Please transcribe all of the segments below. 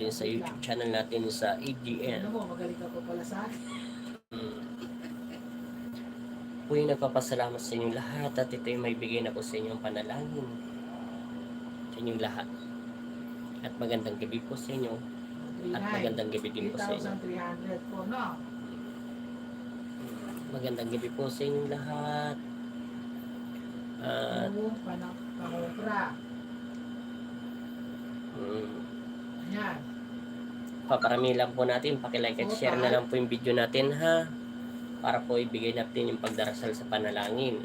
natin sa YouTube channel natin sa AGN. Magaling ka pa pala sa Po yung nagpapasalamat sa inyong lahat at ito yung may bigay na po sa inyong panalangin sa inyong lahat. At magandang gabi po sa inyo. At magandang gabi din po sa inyo. 3,300 po, no? Magandang gabi po sa inyong lahat. At Panokra. Ayan. paparami lang po natin, pakilike at share na lang po yung video natin ha, para po ibigay natin yung pagdarasal sa panalangin.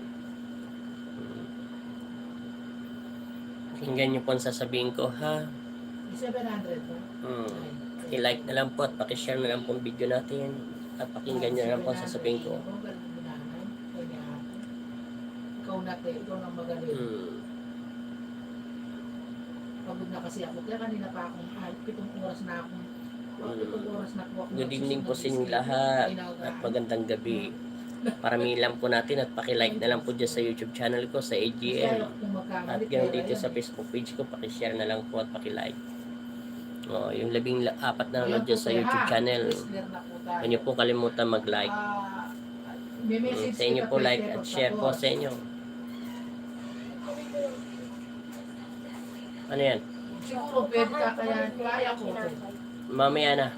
Pakinggan nyo po ang sasabihin ko ha. 700 po. I-like na lang po at pakishare na lang po yung video natin at pakinggan nyo na lang po ang sasabihin ko. Ikaw natin, ikaw nang magaling. Pagod na kasi ako. Kaya kanina pa akong 7 oras na akong 7 oras na po ako. Good evening po sa inyong lahat at magandang gabi. Parami lang po natin at pakilike na lang po dyan sa YouTube channel ko sa AGN. At ganoon dito sa Facebook page ko, pakishare na lang po at pakilike. Yung 14 na nanonood dyan sa YouTube channel, huwag niyo po kalimutan mag-like. Sa inyo po like at share po sa inyo. Ano yan? Siguro pwede ka kaya ko. Mamaya na.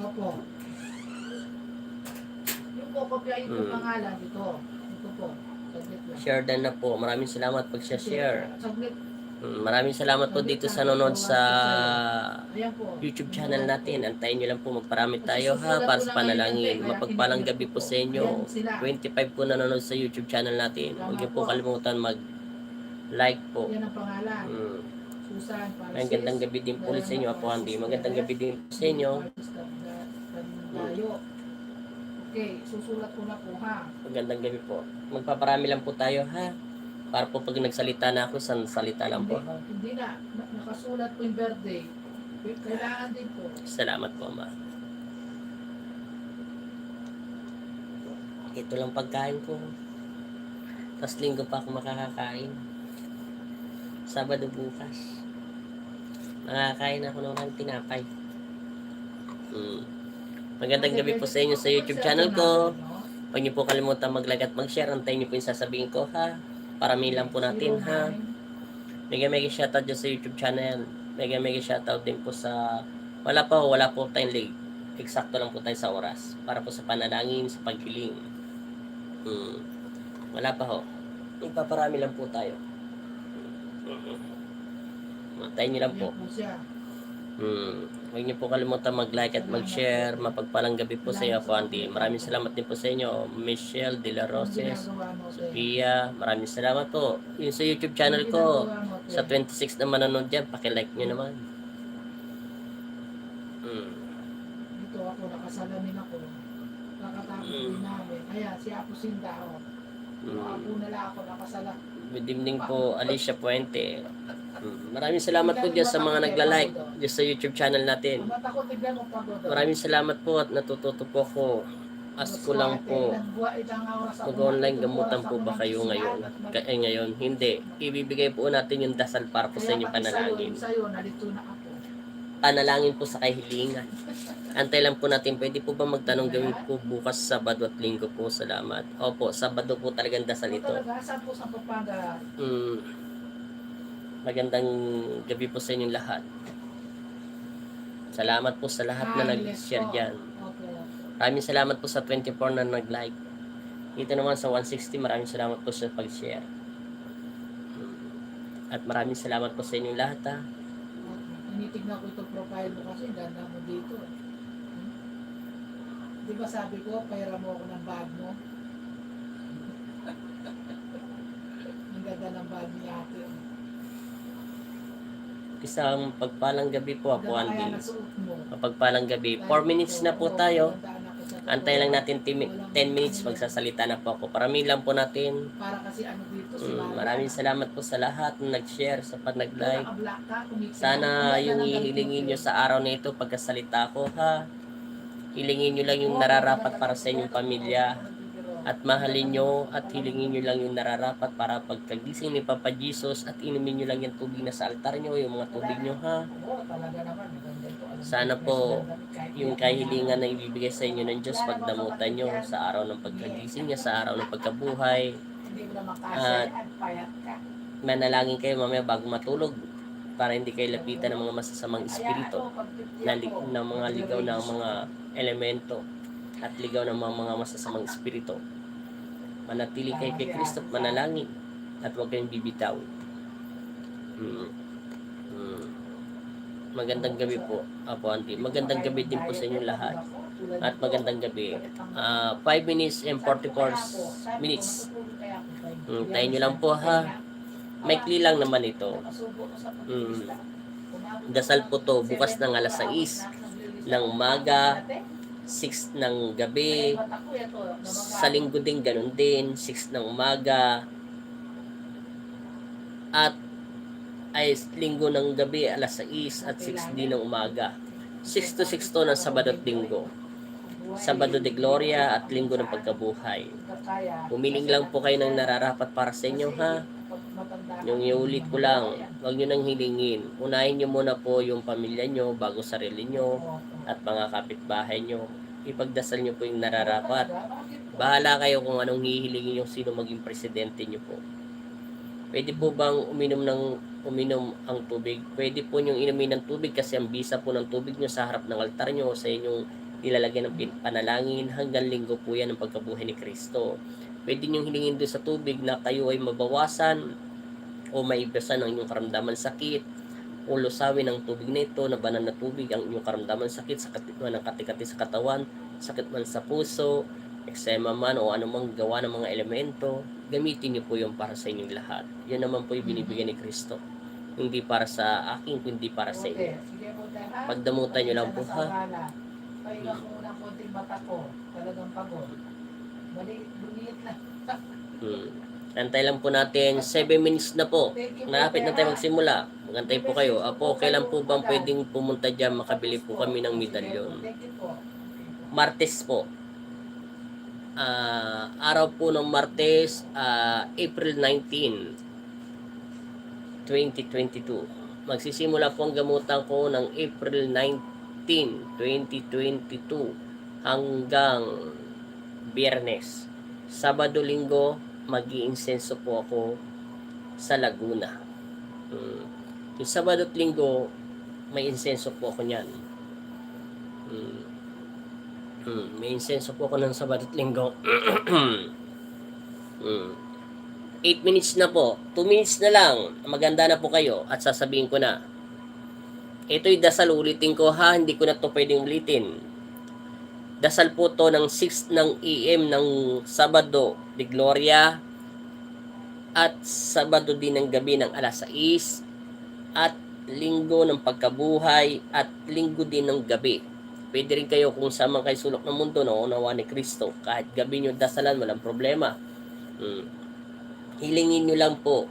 Opo. Yung kokopyahin ko pangalan dito. Ito po. Saglit lang. Share din na po. Maraming salamat pag share. Saglit. Maraming salamat po dito sa nanonood sa Ayan po. YouTube channel natin. Antayin nyo lang po, magparami tayo ha para sa panalangin. Mapagpalang gabi po sa inyo. 25 po nanonood sa YouTube channel natin. Huwag niyo po kalimutan mag-like po. Yan ang pangalan. Susan, Ang gandang gabi din po sa inyo, Apo Andy. Magandang gabi din po sa inyo. Okay, susulat ko na po ha. Magandang gabi po. Magpaparami lang po tayo ha. Para po pag nagsalita na ako, salita lang po. Hindi na. Nakasulat po yung birthday. Kailangan din po. Salamat po, Ma. Ito lang pagkain ko. Tapos linggo pa ako makakakain. Sabado bukas. Nakakain ako ng tinapay. Magandang gabi po sa inyo sa YouTube channel ko. Huwag niyo po kalimutan mag-like at mag-share. Antayin niyo po yung sasabihin ko ha. Parami lang po natin ha. Mega shoutout dyan sa YouTube channel. Mega shoutout din po sa wala po tayong late. Eksakto lang po tayo sa oras para po sa panalangin, sa paghiling. Wala pa ho. Ipaparami lang po tayo. Matayin niyo lang po. Huwag niyo po kalimutan mag-like at mag-share. Mapagpalang gabi po sa iyo, Apo Andy. Maraming salamat din po sa inyo, Michelle De La Roses, Sophia. Maraming salamat po. Yung sa YouTube channel ko, sa 26 na manonood dyan, pakilike niyo naman. Dito ako, nakasalamin ako. Nakatapos din namin. Ayan, si Apo Sindao. Ako nala ako, nakasala. Good evening po, Alicia Puente. Maraming salamat po dyan sa mga nagla-like dyan sa YouTube channel natin. Maraming salamat po at natututo po ako. Ask ko lang po, mag-online gamutan po ba kayo ngayon? Ngayon, hindi. Ibibigay po natin yung dasal para po sa inyong panalangin. Panalangin po sa kahilingan. Antay lang po natin, pwede po ba magtanong gawin po bukas Sabado at Linggo po? Salamat. Opo, Sabado po talagang dasal ito. Magandang gabi po sa inyong lahat. Salamat po sa lahat na nag-share dyan. Maraming salamat po sa 24 na nag-like. Dito naman sa 160, maraming salamat po sa pag-share. At maraming salamat po sa inyong lahat ha. Tinitignan ko itong profile mo kasi ganda mo dito. Di ba sabi ko, pera mo ako ng bag mo? Ang ganda ng bag niya ate. Isang pagpalang gabi po, Apo Andy. Pagpalang gabi. 4 minutes na po tayo. Antay lang natin 10 minutes, magsasalita na po ako. Parami lang po natin. Para kasi ano dito, maraming salamat po sa lahat na nag-share, sa nag-like. Sana yung ihilingin nyo sa araw na ito pagkasalita ko ha. Hilingin nyo lang yung nararapat para sa inyong pamilya. At mahalin nyo at hilingin nyo lang yung nararapat para pagkagising ni Papa Jesus at inumin nyo lang yung tubig na sa altar nyo, yung mga tubig nyo ha. Sana po yung kahilingan na ibibigay sa inyo ng Diyos pagdamutan nyo sa araw ng pagkagising niya, sa araw ng pagkabuhay. At manalangin kayo mamaya bago matulog para hindi kayo lapitan ng mga masasamang espiritu na mga ligaw ng mga elemento at ligaw ng mga masasamang espiritu. Manatili kayo kay Kristo at manalangin at huwag kayong bibitaw. Magandang gabi po, Apo Auntie. Magandang gabi din po sa inyong lahat. At magandang gabi. 5 minutes and 44 minutes. Tayo nyo lang po ha. Maikli lang naman ito. Dasal po to bukas ng alas 6 ng umaga, 6 ng gabi, sa linggo din ganun din, 6 ng umaga, at ay linggo ng gabi alas 6 at 6 din ng umaga. 6 to 6 to ng Sabado at Linggo. Sabado de Gloria at Linggo ng Pagkabuhay. Humiling lang po kayo ng nararapat para sa inyo ha. Yung iulit ko lang, huwag nyo nang hilingin. Unahin nyo muna po yung pamilya nyo bago sarili nyo at mga kapitbahay nyo. Ipagdasal nyo po yung nararapat. Bahala kayo kung anong hihilingin nyo, sino maging presidente nyo po. Pwede po bang uminom ang tubig? Pwede po nyong inumin ng tubig kasi ang bisa po ng tubig nyo sa harap ng altar nyo o sa inyong nilalagyan ng panalangin hanggang linggo po yan ng pagkabuhay ni Kristo. Pwede nyong hilingin doon sa tubig na kayo ay mabawasan o maibasan ang inyong karamdaman sakit o lusawin ang tubig na ito, na banal na tubig ang inyong karamdaman sakit, sakit man ng katikati sa katawan, sakit man sa puso, eksema man o anumang gawa ng mga elemento, gamitin niyo po yung para sa inyong lahat. Yan naman po yung binibigay ni Kristo. Hindi para sa akin, kundi para sa inyo. Pagdamutan niyo lang po ha. Pahinga ko muna ang konting mata ko. Talagang pagod. Bumiit na. Antay lang po natin, 7 minutes na po. Malapit na tayo magsimula. Magantay po kayo. Apo, kailan po bang pwedeng pumunta dyan, makabili po kami ng medalyon? Martes po. Araw po ng Martes, April 19, 2022. Magsisimula po ang gamutan ko ng April 19, 2022 hanggang Biyernes. Sabado, Linggo, mag-iinsenso po ako sa Laguna. Yung Sabado at Linggo, may insenso po ako niyan. May insenso po ako ng Sabado at Linggo. 8 minutes na po. 2 minutes na lang. Maganda na po kayo at sasabihin ko na. Ito'y dasal, ulitin ko ha. Hindi ko na to pwedeng ulitin. Dasal po to ng 6 ng AM ng Sabado de Gloria at Sabado din ng gabi ng alas 6 at Linggo ng Pagkabuhay at Linggo din ng gabi. Pwede rin kayo kung saan man kayo sulok ng mundo na unawa ni Kristo. Kahit gabi nyo dasalan, walang problema. Hilingin nyo lang po.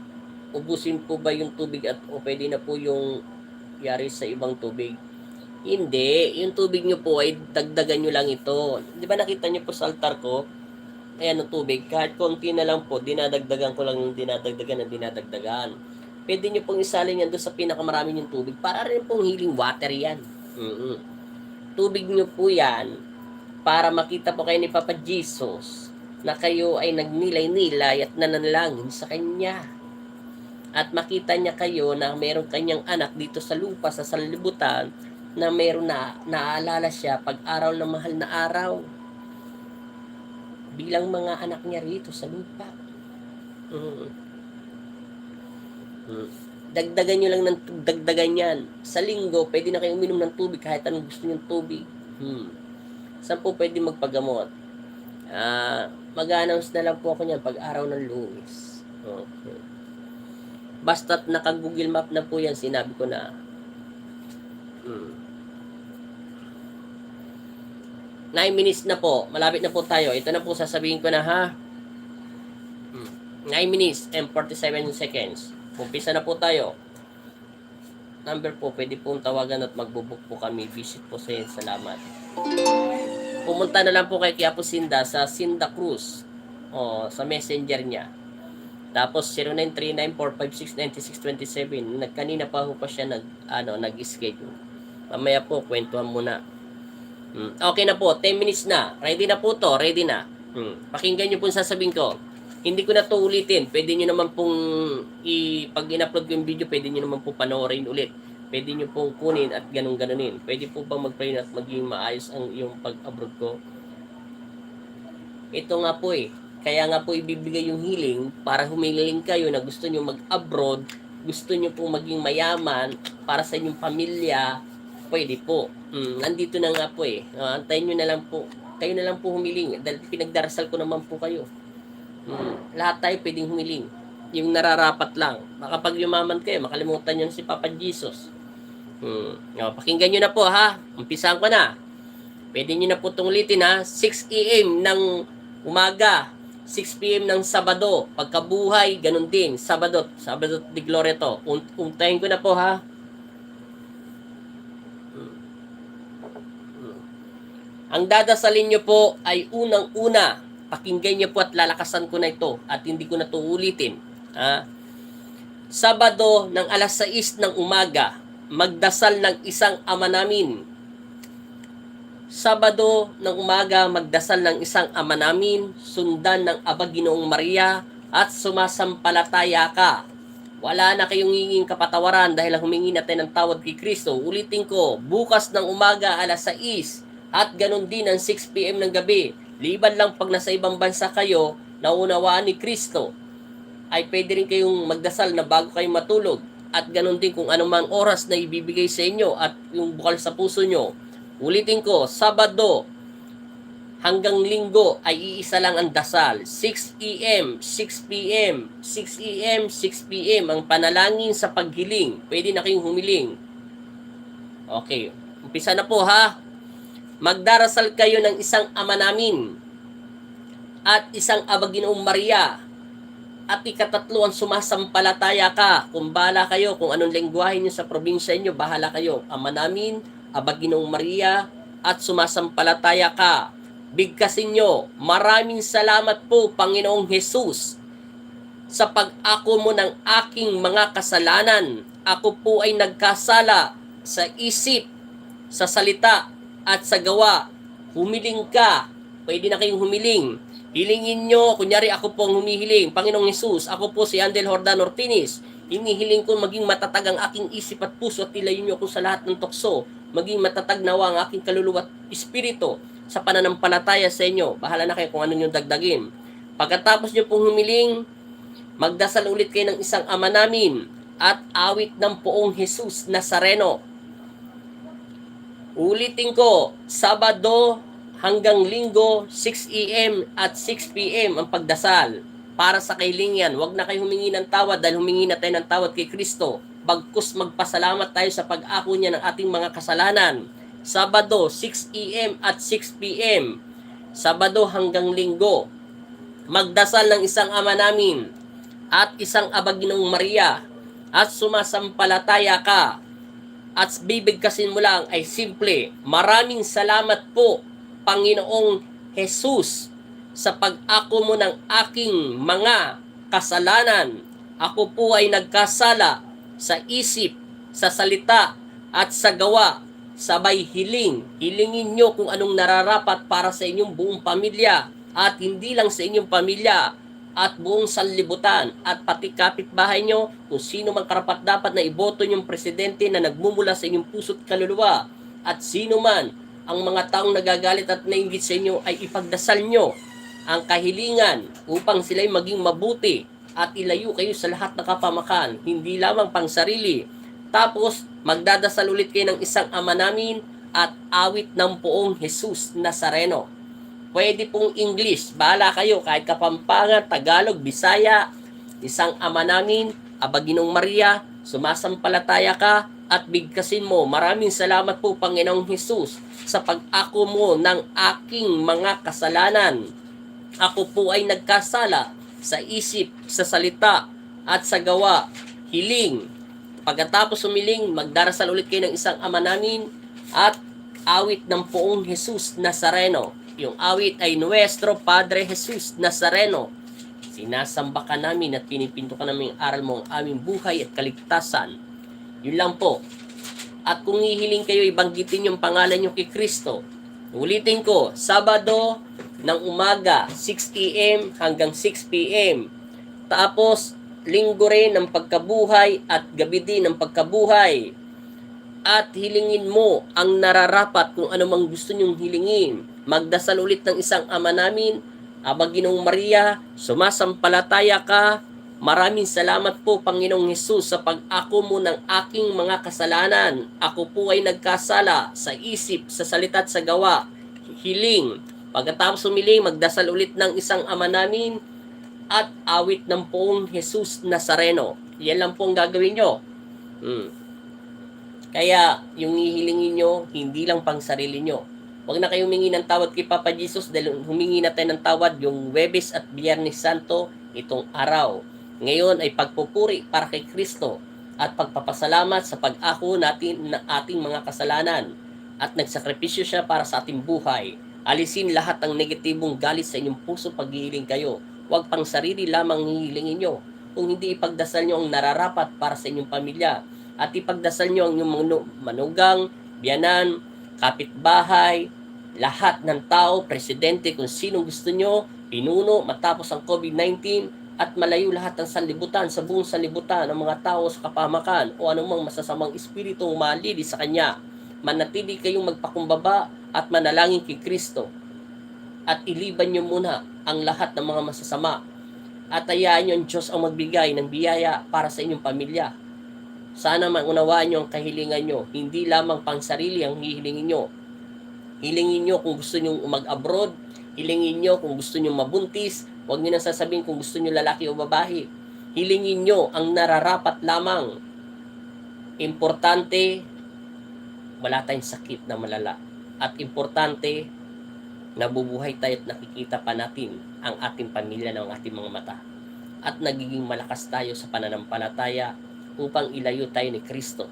Ubusin po ba yung tubig at o pwede na po yung yari sa ibang tubig? Hindi. Yung tubig nyo po ay dagdagan nyo lang ito. Di ba nakita nyo po sa altar ko? Ayan ang tubig. Kahit konti na lang po, dinadagdagan ko lang yung dinadagdagan. Pwede nyo pong isalin yan doon sa pinakamarami yung tubig. Para rin pong healing water yan. Tubig nyo po yan para makita po kayo ni Papa Jesus na kayo ay nagnilay-nilay at nananalangin sa Kanya. At makita niya kayo na mayroong kanyang anak dito sa lupa, sa sanlibutan, na mayroong naaalala siya pag araw ng mahal na araw. Bilang mga anak niya rito sa lupa. Dagdagan nyo lang ng dagdagan yan. Sa linggo, pwede na kayo uminom ng tubig kahit anong gusto nyo tubig. Saan po pwede magpagamot? Mag-announce na lang po ako niyan pag araw ng Lunes. Okay. Basta't naka-Google Map na po yan, sinabi ko na. 9 minutes na po. Malapit na po tayo. Ito na po sasabihin ko na ha. 9 minutes and 47 seconds. Umpisa na po tayo. Number po, pwede pong tawagan at magbubuk po kami. Visit po sa inyo. Salamat. Pumunta na lang po kay Quiapo Sinda sa Sinda Cruz. sa messenger niya. Tapos 0939-456-9627. Kanina pa ho pa siya nag-schedule. Mamaya po, kwentuhan muna. Okay na po, 10 minutes na. Ready na po to, ready na. Pakinggan niyo po yung sasabihin ko. Hindi ko na to ulitin. Pwede niyo naman pong, pag in-upload ko yung video, pwede niyo naman po panoorin ulit. Pwede niyo pong kunin at ganun-ganunin. Pwede po bang mag-pray at maging maayos ang yung pag-abroad ko? Ito nga po Kaya nga po ibibigay yung healing para humiling kayo na gusto nyo mag-abroad, gusto nyo pong maging mayaman para sa inyong pamilya, pwede po. Nandito na nga po antayin nyo na lang po. Kayo na lang po humiling dahil pinagdarasal ko naman po kayo. Lahat tayo pwedeng humiling. Yung nararapat lang. Baka pag yumaman kayo, makalimutan nyo si Papa Jesus. Pakinggan nyo na po ha. Umpisahan ko na. Pwede nyo na po itong ulitin ha. 6 a.m. ng umaga. 6 p.m. ng Sabado. Pagkabuhay, ganun din. Sabado de Gloria to. Untayin ko na po ha. Ang dadasalin nyo po ay unang-una. Pakinggan nyo po at lalakasan ko na ito. At hindi ko na ito ulitin. Sabado ng alas 6 ng umaga. Magdasal ng isang ama namin. Sabado ng umaga, magdasal ng isang ama namin, sundan ng Aba Ginoong Maria, at sumasampalataya ka. Wala na kayong hinging kapatawaran dahil humingi natin ng tawad kay Kristo. Ulitin ko, bukas ng umaga alas 6, at ganun din ang 6 p.m. ng gabi. Liban lang pag nasa ibang bansa kayo, naunawaan ni Kristo, ay pwede rin kayong magdasal na bago kayo matulog. At ganun din kung anumang oras na ibibigay sa inyo at yung bukal sa puso nyo. Ulitin ko, Sabado hanggang Linggo ay iisa lang ang dasal. 6 a.m., 6 p.m., 6 a.m., 6 p.m. ang panalangin sa paghiling. Pwede na kayong humiling. Okay, umpisa na po ha. Magdarasal kayo ng isang ama namin at isang Aba Ginoong Maria. At ikatatlo ang sumasampalataya ka. Kung bahala kayo, kung anong lengguwahe nyo sa probinsya nyo, bahala kayo. Ama namin, Aba Ginoong Maria, at sumasampalataya ka. Bigkasin nyo, maraming salamat po, Panginoong Jesus, sa pag-ako mo ng aking mga kasalanan. Ako po ay nagkasala sa isip, sa salita, at sa gawa. Humiling ka. Pwede na kayong humiling. Hilingin nyo, kunyari ako po ang humihiling. Panginoong Jesus, ako po si Andel Hordan Ortinis. Hinihiling ko maging matatag ang aking isip at puso at tilayin nyo ako sa lahat ng tukso. Maging matatag nawa ang aking kaluluwa at espiritu sa pananampalataya sa inyo. Bahala na kayo kung ano nyo dagdagin. Pagkatapos nyo pong humiling, magdasal ulit kayo ng isang ama namin at awit ng Poong Jesus Nazareno. Ulitin ko, Sabado hanggang Linggo, 6 a.m. at 6 p.m. ang pagdasal para sa kailingan. Huwag na kayo humingi ng tawad dahil humingi na tayo ng tawad kay Kristo. Bagkus magpasalamat tayo sa pag-ako niya ng ating mga kasalanan. Sabado, 6 a.m. at 6 p.m. Sabado hanggang Linggo. Magdasal ng isang ama namin at isang Aba Ginoong Maria at sumasampalataya ka. At bibigkasin mo lang ay simple. Maraming salamat po, Panginoong Jesus, sa pag-ako mo ng aking mga kasalanan. Ako po ay nagkasala sa isip, sa salita, at sa gawa. Sabay hiling. Hilingin nyo kung anong nararapat para sa inyong buong pamilya. At hindi lang sa inyong pamilya, at buong sanlibutan, at pati kapitbahay nyo, kung sino man karapat-dapat na iboto nyong presidente na nagmumula sa inyong puso't kaluluwa. At sino man ang mga taong nagagalit at nainggit sa inyo ay ipagdasal nyo ang kahilingan upang sila'y maging mabuti at ilayo kayo sa lahat ng kapamakan, hindi lamang pang sarili. Tapos, magdadasal ulit kayo ng isang ama namin at awit ng Poong Jesus Nazareno. Pwede pong English, bahala kayo, kahit Kapampangan, Tagalog, Bisaya, isang ama namin, Aba Ginoong Maria, sumasampalataya ka at bigkasin mo. Maraming salamat po, Panginoong Jesus, sa pag-ako mo ng aking mga kasalanan. Ako po ay nagkasala sa isip, sa salita, at sa gawa. Hiling. Pagkatapos humiling, magdarasal ulit kayo ng isang ama namin at awit ng Poong Jesus Nazareno. Yung awit ay Nuestro Padre Jesus Nazareno. Sinasamba ka namin at pinipinto ka namin aral mo ang aming buhay at kaligtasan. Yun lang po. At kung hihiling kayo, ibanggitin yung pangalan nyo kay Kristo. Ulitin ko, Sabado ng umaga, 6 a.m. hanggang 6 p.m. Tapos, linggo rin ng pagkabuhay at gabi din ng pagkabuhay. At hilingin mo ang nararapat kung ano mang gusto nyong hilingin. Magdasal ulit ng isang Ama namin, Aba Ginoong Maria, sumasampalataya ka. Maraming salamat po, Panginoong Hesus, sa pag-ako mo ng aking mga kasalanan. Ako po ay nagkasala sa isip, sa salita at sa gawa. Hiling. Pagkatapos humiling, magdasal ulit ng isang Ama namin at awit ng Poong Jesus Nazareno. Yan lang po ang gagawin nyo. Kaya, yung hihilingin nyo, hindi lang pang sarili nyo. Huwag na kayo humingi ng tawad kay Papa Jesus dahil humingi na tayo ng tawad yung Huwebes at Biyernes Santo itong araw. Ngayon ay pagpupuri para kay Kristo at pagpapasalamat sa pag-ako natin ng ating mga kasalanan at nagsakripisyo siya para sa ating buhay. Alisin lahat ng negatibong galit sa inyong puso paghihiling kayo. Huwag pang sarili lamang hihilingin nyo. Kung hindi ipagdasal nyo ang nararapat para sa inyong pamilya at ipagdasal nyo ang inyong manugang, biyanan, kapitbahay, lahat ng tao, presidente, kung sinong gusto nyo, pinuno, matapos ang COVID-19, at malayo lahat ng sanlibutan, sa buong sanlibutan, ng mga tao sa kapamakan, o anumang masasamang espiritu umalili sa Kanya. Manatili kayong magpakumbaba at manalangin kay Kristo. At iliban nyo muna ang lahat ng mga masasama. At hayaan nyo ang Diyos ang magbigay ng biyaya para sa inyong pamilya. Sana maunawaan nyo ang kahilingan nyo. Hindi lamang pang sarili ang hihilingin nyo. Hilingin nyo kung gusto nyo mag-abroad. Hilingin nyo kung gusto nyo mabuntis. Huwag nyo nang sasabihin kung gusto nyo lalaki o babae. Hilingin nyo ang nararapat lamang. Importante, wala tayong sakit na malala. At importante, nabubuhay tayo at nakikita pa natin ang ating pamilya ng ating mga mata. At nagiging malakas tayo sa pananampalataya upang ilayo tayo ni Kristo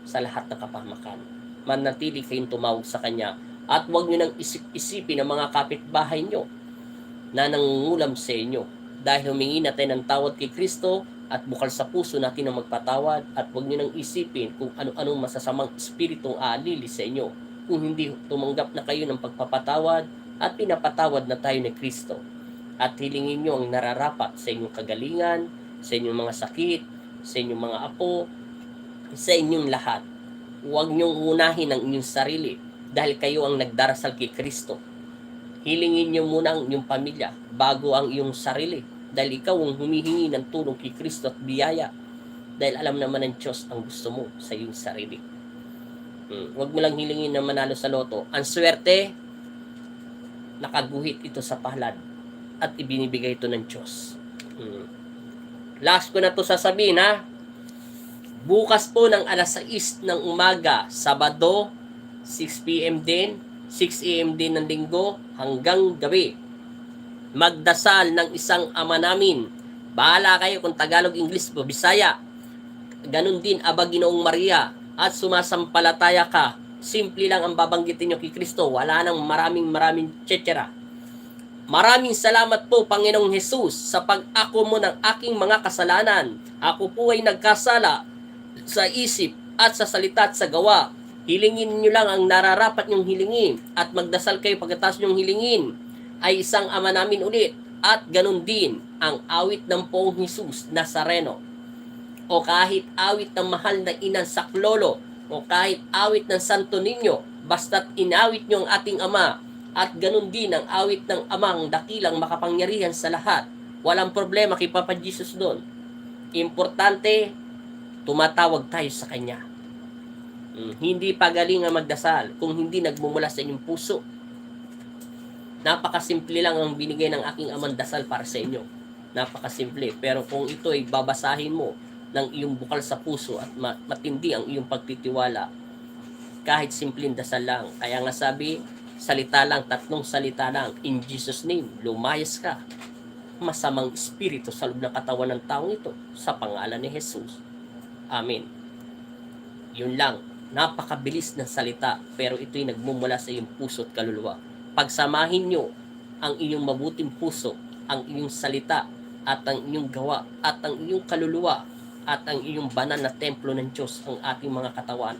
sa lahat ng kapahamakan. Manatili kayong tumawag sa Kanya at huwag nyo nang isip-isipin ang mga kapitbahay nyo na nangungulam sa inyo dahil humingi na tayo ng tawad kay Kristo at bukal sa puso natin ang magpatawad at huwag nyo nang isipin kung ano-anong masasamang espiritong aalili sa inyo kung hindi tumanggap na kayo ng pagpapatawad at pinapatawad na tayo ni Kristo. At hilingin nyo ang nararapat sa inyong kagalingan, sa inyong mga sakit, sa inyong mga apo, sa inyong lahat. Huwag nyong unahin ang inyong sarili dahil kayo ang nagdarasal kay Kristo. Hilingin nyo muna ang inyong pamilya bago ang iyong sarili dahil ikaw ang humihingi ng tulong kay Kristo at biyaya dahil alam naman ng Diyos ang gusto mo sa iyong sarili. Huwag mo lang hilingin na manalo sa loto. Ang swerte, nakaguhit ito sa palad at ibinibigay ito ng Diyos. Last ko na to sasabihin, ha. Bukas po ng alas 6 ng umaga, Sabado, 6 p.m. din, 6 a.m. din ng linggo hanggang gabi. Magdasal ng isang Ama namin. Bahala kayo kung Tagalog, English o Bisaya. Ganun din, Aba Ginoong Maria. At sumasampalataya ka. Simple lang ang babanggitin nyo kay Kristo. Wala nang maraming tsetsera. Maraming salamat po, Panginoong Hesus, sa pag-ako mo ng aking mga kasalanan. Ako po ay nagkasala sa isip at sa salita at sa gawa. Hilingin nyo lang ang nararapat nyong hilingin at magdasal kayo pagkatapos nyong hilingin ay isang Ama namin ulit at ganun din ang awit ng Poong Hesus Nazareno o kahit awit ng mahal na Inang Saklolo o kahit awit ng Santo Niño basta't inawit nyo ang ating Ama at ganun din ang awit ng Amang dakilang makapangyarihan sa lahat. Walang problema kay Papa Jesus doon. Importante, tumatawag tayo sa Kanya. Hindi pagaling ang magdasal kung hindi nagmumula sa inyong puso. Napakasimple lang ang binigay ng aking Amang dasal para sa inyo. Napakasimple. Pero kung ito ay babasahin mo ng iyong bukal sa puso at matindi ang iyong pagtitiwala, kahit simpleng dasal lang. Kaya nga sabi, salita lang, 3 salita lang. In Jesus' name, lumayas ka. Masamang espiritu sa loob ng katawan ng taong ito sa pangalan ni Jesus. Amen. Yun lang. Napakabilis ng salita pero ito'y nagmumula sa iyong puso at kaluluwa. pagsamahin nyo ang inyong mabuting puso, ang inyong salita, at ang inyong gawa, at ang inyong kaluluwa, at ang inyong banal na templo ng Diyos, ang ating mga katawan.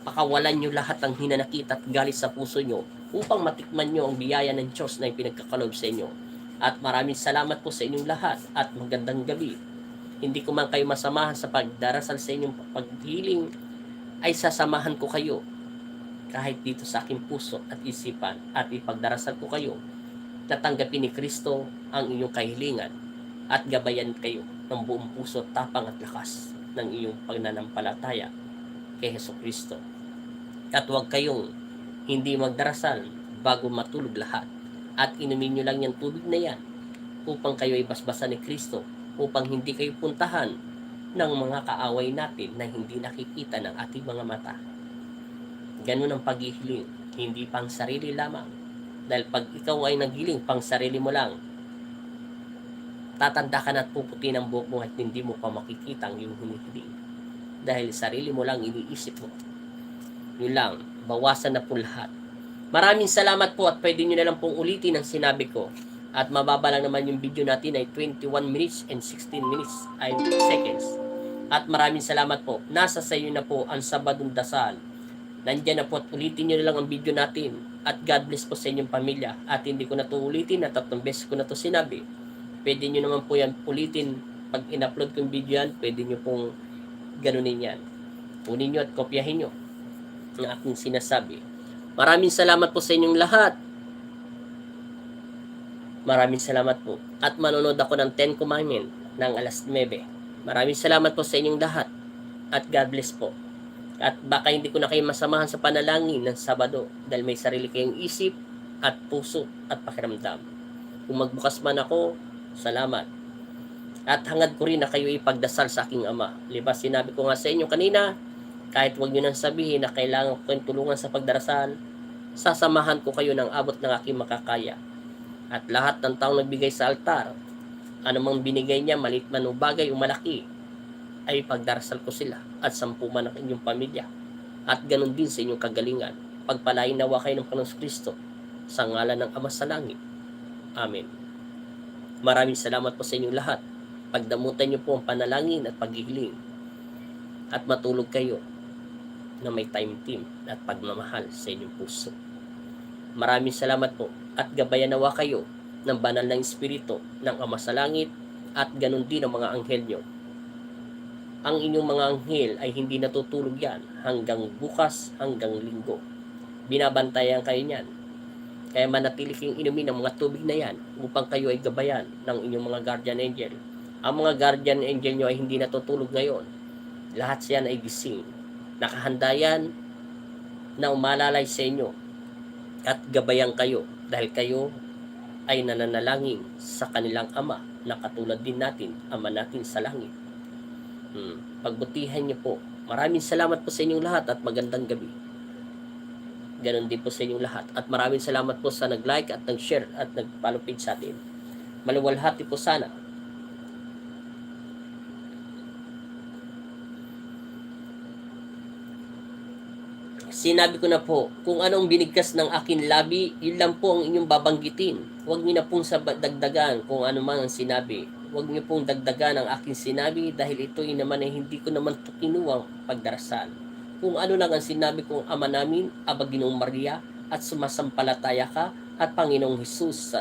Pakawalan nyo lahat ng hinanakit at galit sa puso nyo upang matikman nyo ang biyaya ng Diyos na ipinagkakalob sa inyo. At maraming salamat po sa inyong lahat at magandang gabi. Hindi ko man kayo masamahan sa pagdarasal sa inyong paghiling, ay sasamahan ko kayo kahit dito sa aking puso at isipan, at ipagdarasal ko kayo na tanggapin ni Kristo ang inyong kahilingan at gabayan kayo ng buong puso, tapang at lakas ng iyong pagnanampalataya kay Hesukristo. At huwag kayong hindi magdarasal bago matulog lahat, at inumin nyo lang yung tubig na yan upang kayo ay basbasan ni Kristo, upang hindi kayo puntahan ng mga kaaway natin na hindi nakikita ng ating mga mata. Ganun ang paghihiling, hindi pang sarili lamang. Dahil pag ikaw ay naghiling pang sarili mo lang, tatanda ka na at puputi ng buhok mo at hindi mo pa makikita ang iyong hinihiling. Dahil sarili mo lang iniisip mo. Yun lang, bawasan na po lahat. Maraming salamat po, at pwede nyo na lang pong ulitin ang sinabi ko. At mababa lang naman yung video natin ay 21 minutes and 16 minutes ay seconds. At maraming salamat po. Nasa sa iyo na po ang Sabadong Dasal. Nandiyan na po, at ulitin nyo na lang ang video natin. At God bless po sa inyong pamilya. At hindi ko na to ulitin, at 3 beses ko na to sinabi. Pwede nyo naman po yan ulitin. Pag in-upload ko yung video yan, pwede nyo pong ganunin yan. Kunin nyo at kopyahin nyo ang aking sinasabi. Maraming salamat po sa inyong lahat. Maraming salamat po. At manonood ako ng 10 Commandment ng alas 9. Maraming salamat po sa inyong lahat. At God bless po. At baka hindi ko na kayo masamahan sa panalangin ng Sabado dahil may sarili kayong isip at puso at pakiramdam. Kung magbukas man ako, salamat. At hangad ko rin na kayo ipagdasal sa aking Ama. Libas, sinabi ko nga sa inyo kanina, kahit wag nyo nang sabihin na kailangan ko kayong tulungan sa pagdarasal, sasamahan ko kayo ng abot ng aking makakaya. At lahat ng taong nagbigay sa altar, anumang binigay niya, maliit man o bagay o malaki, ay pagdarasal ko sila at 10 man ang inyong pamilya. At ganun din sa inyong kagalingan. Pagpalain nawa kayo ng Panginoong Kristo sa ngalan ng Ama sa Langit. Amen. Maraming salamat po sa inyong lahat. Pagdamutan niyo po ang panalangin at paghihiling. At matulog kayo na may time team at pagmamahal sa inyong puso. Maraming salamat po, at gabayan nawa kayo ng banal na Espiritu ng Ama sa Langit, at ganun din ang mga anghel nyo. Ang inyong mga anghel ay hindi natutulog yan hanggang bukas, hanggang linggo. Binabantayan kayo niyan. Kaya manatili kayong inumin ng mga tubig na yan upang kayo ay gabayan ng inyong mga guardian angel. Ang mga guardian angel nyo ay hindi natutulog ngayon. Lahat siyan ay gising. Nakahanda yan na umalalay sa inyo at gabayan kayo dahil kayo ay nananalangin sa kanilang Ama na katulad din natin, Ama natin sa langit. Pagbutihan niyo po. Maraming salamat po sa inyong lahat at magandang gabi. Ganon din po sa inyong lahat. At maraming salamat po sa nag-like at nag-share at nag-follow page sa atin. Maluwalhati po sana. Sinabi ko na po, kung anong binigkas ng akin labi, yun lang po ang inyong babanggitin. Huwag niyo na pong dagdagan kung ano man ang sinabi. Huwag niyo pong dagdagan ang aking sinabi dahil ito'y naman ay hindi ko naman ito kinuwang pagdarasal. Kung ano lang ang sinabi kong Ama namin, Aba Ginoong Maria, at sumasampalataya ka, at Panginoong Hesus.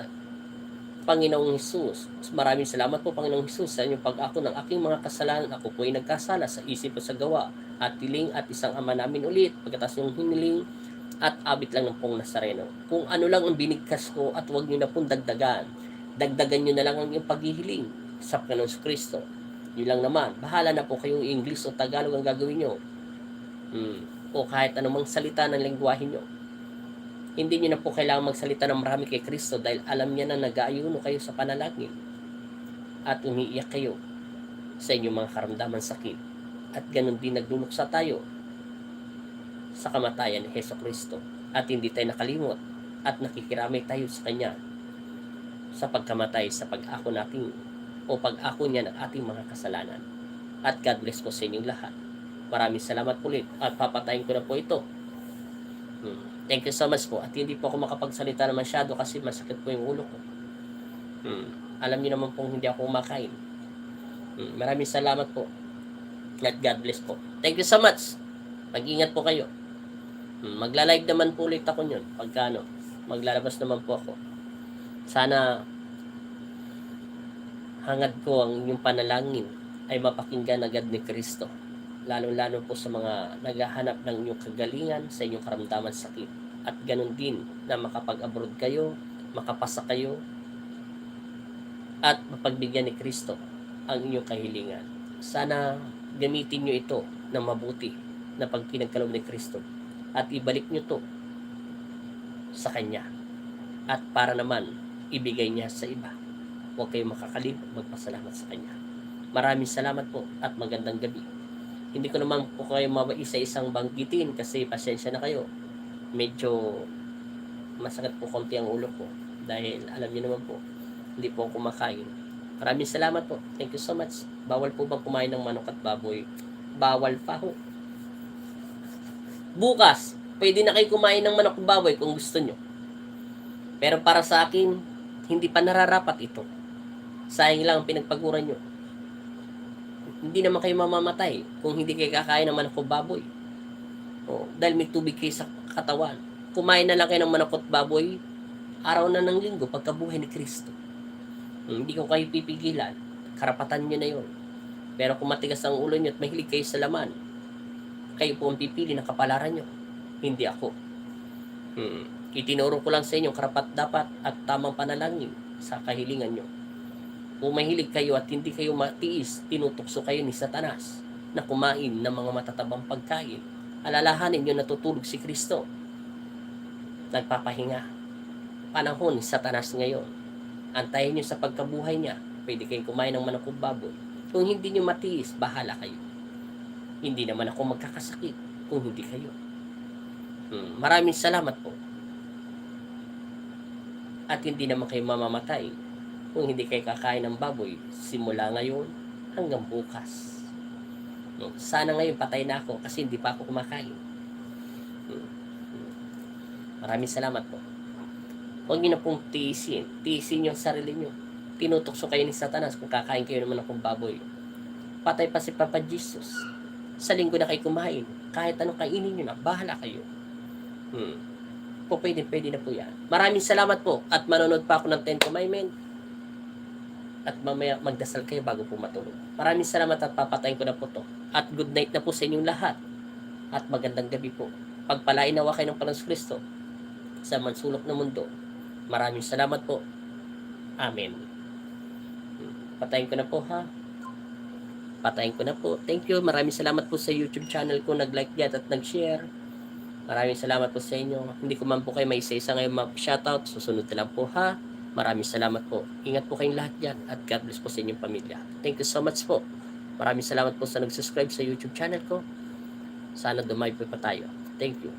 Panginoong Hesus, maraming salamat po Panginoong Hesus sa inyong pag-ako ng aking mga kasalanan. Ako po ay nagkasala sa isip at sa gawa, at tiling at isang Ama namin ulit, pagkatas yung hiniling, at abit lang ng pong Nazareno. Kung ano lang ang binigkas ko, at huwag nyo na pong dagdagan. Dagdagan nyo na lang ang iyong paghihiling sa Panginoong Kristo. Yun lang naman. Bahala na po kayong English o Tagalog ang gagawin nyo. O kahit anumang salita ng lengguwahe nyo. Hindi nyo na po kailangan magsalita ng marami kay Kristo dahil alam niya na nag-aayuno kayo sa panalangin at umiiyak kayo sa inyong mga karamdaman sakit. At ganun din nagluluksa tayo sa kamatayan ni Hesukristo at hindi tayo nakalimot at nakikiramay tayo sa Kanya sa pagkamatay sa pag-ako natin o pag-ako niya ng ating mga kasalanan. At God bless po sa inyong lahat. Maraming salamat ulit at papatayin ko na po ito. Thank you so much po. At hindi po ako makapagsalita na masyado kasi masakit po yung ulo ko. Alam niyo naman pong hindi ako kumakain. Maraming salamat po. At God bless po. Thank you so much. Mag-ingat po kayo. Magla-live naman po ulit ako nyon. Pagka maglalabas naman po ako. Sana hangad ko ang inyong panalangin ay mapakinggan agad ni Kristo. Lalo-lalo po sa mga naghahanap ng inyong kagalingan sa inyong karamdaman sakit. At ganun din na makapag-abroad kayo, makapasa kayo, at mapagbigyan ni Kristo ang inyong kahilingan. Sana gamitin nyo ito ng mabuti na pag pinagkaloob ni Kristo at ibalik nyo to sa Kanya at para naman ibigay niya sa iba. Huwag kayong makakalimot magpasalamat sa Kanya. Maraming salamat po at magandang gabi. Hindi ko naman po kayo isa-isang banggitin kasi pasensya na kayo. Medyo masakit po konti ang ulo ko dahil alam niyo naman po, hindi po ako kumakain. Maraming salamat po. Thank you so much. Bawal po bang kumain ng manok at baboy? Bawal pa ho. Bukas, pwede na kayo kumain ng manok at baboy kung gusto nyo. Pero para sa akin, hindi pa nararapat ito. Sayang lang ang pinagpaguran nyo. Hindi naman kayo mamamatay kung hindi kayo kakain ng manok at baboy. Dahil may tubig kayo sa katawan. Kumain na lang kayo ng manok at baboy, araw na ng linggo, pagkabuhay ni Kristo. Hindi ko kayo pipigilan. Karapatan nyo na yun. Pero kung matigas ang ulo nyo at mahilig kayo sa laman, kayo po ang pipili ng kapalaran nyo. Hindi ako. Itinuro ko lang sa inyo karapat dapat at tamang panalangin sa kahilingan nyo. Kung mahilig kayo at hindi kayo matiis, tinutukso kayo ni Satanas na kumain ng mga matatabang pagkain. Alalahanin nyo natutulog si Kristo. Nagpapahinga. Panahon ni Satanas ngayon. Antayin nyo sa pagkabuhay niya. Pwede kayong kumain ng manok o baboy. Kung hindi nyo matiis, bahala kayo. Hindi naman ako magkakasakit kung hindi kayo. Maraming salamat po. At hindi naman kayo mamamatay kung hindi kayo kakain ng baboy simula ngayon hanggang bukas. Sana ngayon patay na ako kasi hindi pa ako kumakain. Maraming salamat po. Huwag nyo na pong tiisin. Tiisin yung sarili nyo. Tinutokso kayo ni Satanas kung kakain kayo naman ng baboy. Patay pa si Papa Jesus. Sa linggo na kayo kumain. Kahit anong kainin nyo na, bahala kayo. Pwede na po yan. Maraming salamat po. At manonood pa ako ng 10 Commandments. At mamaya magdasal kayo bago po matulog. Maraming salamat at papatayin ko na po to. At good night na po sa inyong lahat. At magandang gabi po. Pagpalain nawa kayo ng Panginoon Kristo sa mansulok ng mundo. Maraming salamat po. Amen. Patayin ko na po ha. Patayin ko na po. Thank you. Maraming salamat po sa YouTube channel ko. Nag-like yan at nag-share. Maraming salamat po sa inyo. Hindi ko man po kayo may isa-isa ngayon mag-shoutout. Susunod na lang po ha. Maraming salamat po. Ingat po kayong lahat dyan. At God bless po sa inyong pamilya. Thank you so much po. Maraming salamat po sa nag-subscribe sa YouTube channel ko. Sana dumay po pa tayo. Thank you.